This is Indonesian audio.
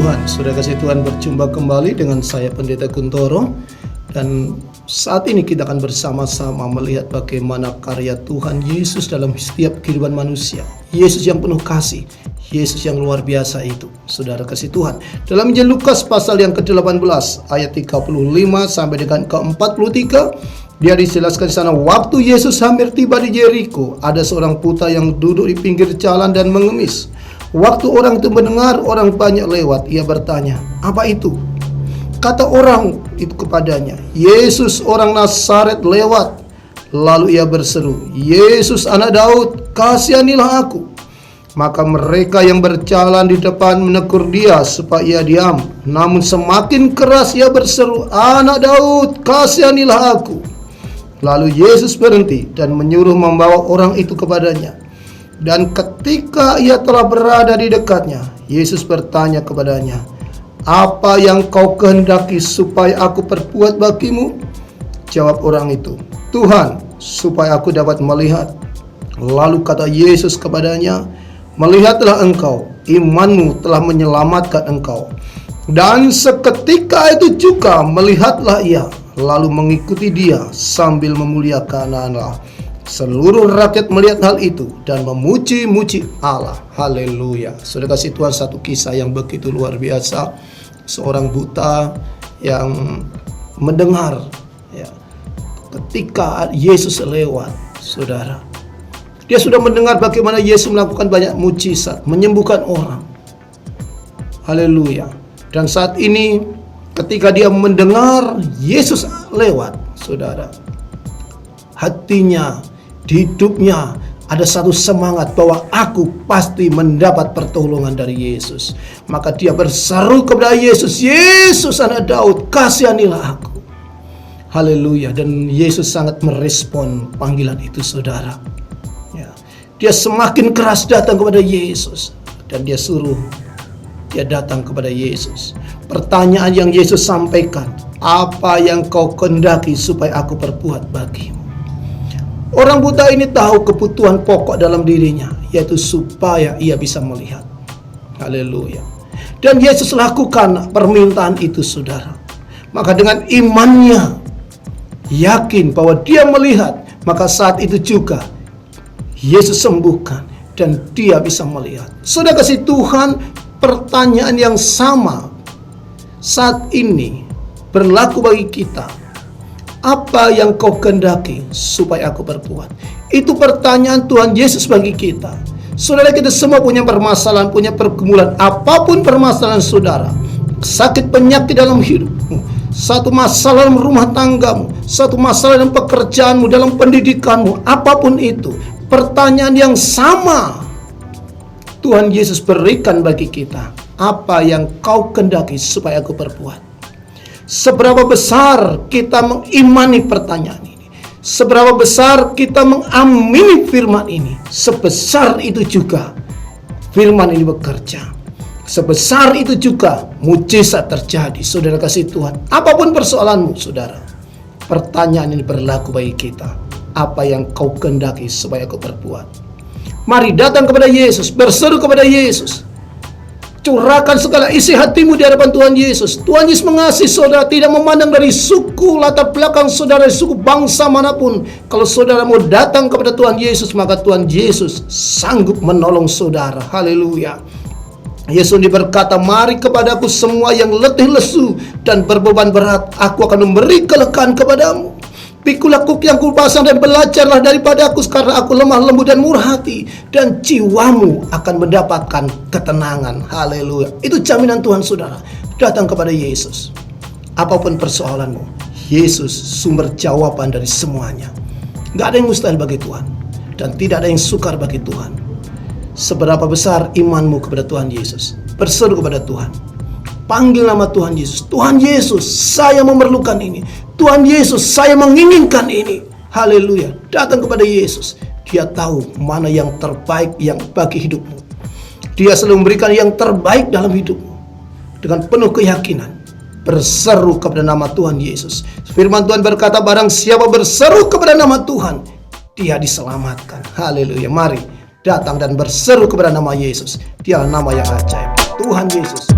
Tuhan, sudah kasih Tuhan berjumpa kembali dengan saya Pendeta Kuntoro. Dan saat ini kita akan bersama-sama melihat bagaimana karya Tuhan Yesus dalam setiap kehidupan manusia. Yesus yang penuh kasih, Yesus yang luar biasa itu, saudara kasih Tuhan. Dalam Injil Lukas pasal yang ke-18 ayat 35 sampai dengan ke-43, dia dijelaskan di sana, waktu Yesus hampir tiba di Yeriko, ada seorang buta yang duduk di pinggir jalan dan mengemis. Waktu orang itu mendengar orang banyak lewat, ia bertanya, "Apa itu?" Kata orang itu kepadanya, "Yesus orang Nazaret lewat." Lalu ia berseru, "Yesus anak Daud, kasihanilah aku." Maka mereka yang berjalan di depan menegur dia supaya ia diam. Namun semakin keras ia berseru, "Anak Daud, kasihanilah aku." Lalu Yesus berhenti dan menyuruh membawa orang itu kepadanya. Dan ketika ia telah berada di dekatnya, Yesus bertanya kepadanya, "Apa yang kau kehendaki supaya aku perbuat bagimu?" Jawab orang itu, "Tuhan, supaya aku dapat melihat." Lalu kata Yesus kepadanya, "Melihatlah engkau, imanmu telah menyelamatkan engkau." Dan seketika itu juga melihatlah ia, lalu mengikuti dia sambil memuliakan Allah. Seluruh rakyat melihat hal itu dan memuji-muji Allah. Haleluya. Sudah kasih Tuhan, satu kisah yang begitu luar biasa. Seorang buta yang mendengar ya, ketika Yesus lewat, saudara. Dia sudah mendengar bagaimana Yesus melakukan banyak mujizat, menyembuhkan orang. Haleluya. Dan saat ini ketika dia mendengar Yesus lewat, saudara, hatinya, di hidupnya ada satu semangat bahwa aku pasti mendapat pertolongan dari Yesus. Maka dia berseru kepada Yesus, "Yesus anak Daud, kasihanilah aku." Haleluya. Dan Yesus sangat merespon panggilan itu, saudara ya. Dia semakin keras datang kepada Yesus, dan dia suruh dia datang kepada Yesus. Pertanyaan yang Yesus sampaikan, "Apa yang kau kehendaki supaya aku perbuat bagimu?" Orang buta ini tahu kebutuhan pokok dalam dirinya, yaitu supaya ia bisa melihat. Haleluya. Dan Yesus lakukan permintaan itu, saudara. Maka dengan imannya, yakin bahwa dia melihat, maka saat itu juga Yesus sembuhkan dan dia bisa melihat. Saudara kasih Tuhan, pertanyaan yang sama saat ini berlaku bagi kita. Apa yang kau kehendaki supaya aku berbuat? Itu pertanyaan Tuhan Yesus bagi kita. Saudara, kita semua punya permasalahan, punya pergumulan. Apapun permasalahan saudara, sakit penyakit dalam hidupmu, satu masalah dalam rumah tanggamu, satu masalah dalam pekerjaanmu, dalam pendidikanmu, apapun itu, pertanyaan yang sama Tuhan Yesus berikan bagi kita. Apa yang kau kehendaki supaya aku berbuat? Seberapa besar kita mengimani pertanyaan ini, seberapa besar kita mengamini firman ini, sebesar itu juga firman ini bekerja. Sebesar itu juga mujizat terjadi. Saudara kasih Tuhan, apapun persoalanmu, saudara, pertanyaan ini berlaku bagi kita. Apa yang kau kehendaki supaya aku perbuat? Mari datang kepada Yesus, berseru kepada Yesus. Curahkan segala isi hatimu di hadapan Tuhan Yesus. Tuhan Yesus mengasihi saudara, tidak memandang dari suku, latar belakang saudara, suku bangsa manapun. Kalau saudara mau datang kepada Tuhan Yesus, maka Tuhan Yesus sanggup menolong saudara. Haleluya. Yesus berkata, "Mari kepadaku semua yang letih lesu dan berbeban berat, aku akan memberi kelegaan kepadamu. Pikulah kuk yang kupasang dan belajarlah daripadaku, karena aku lemah lembut dan murah hati, dan jiwamu akan mendapatkan ketenangan." Haleluya. Itu jaminan Tuhan, saudara. Datang kepada Yesus. Apapun persoalanmu, Yesus sumber jawaban dari semuanya. Gak ada yang mustahil bagi Tuhan, dan tidak ada yang sukar bagi Tuhan. Seberapa besar imanmu kepada Tuhan Yesus, berseru kepada Tuhan. Panggil nama Tuhan Yesus. "Tuhan Yesus, saya memerlukan ini. Tuhan Yesus, saya menginginkan ini." Haleluya. Datang kepada Yesus. Dia tahu mana yang terbaik yang bagi hidupmu. Dia selalu memberikan yang terbaik dalam hidupmu. Dengan penuh keyakinan, berseru kepada nama Tuhan Yesus. Firman Tuhan berkata, barang siapa berseru kepada nama Tuhan, dia diselamatkan. Haleluya. Mari datang dan berseru kepada nama Yesus. Dia nama yang ajaib. Tuhan Yesus.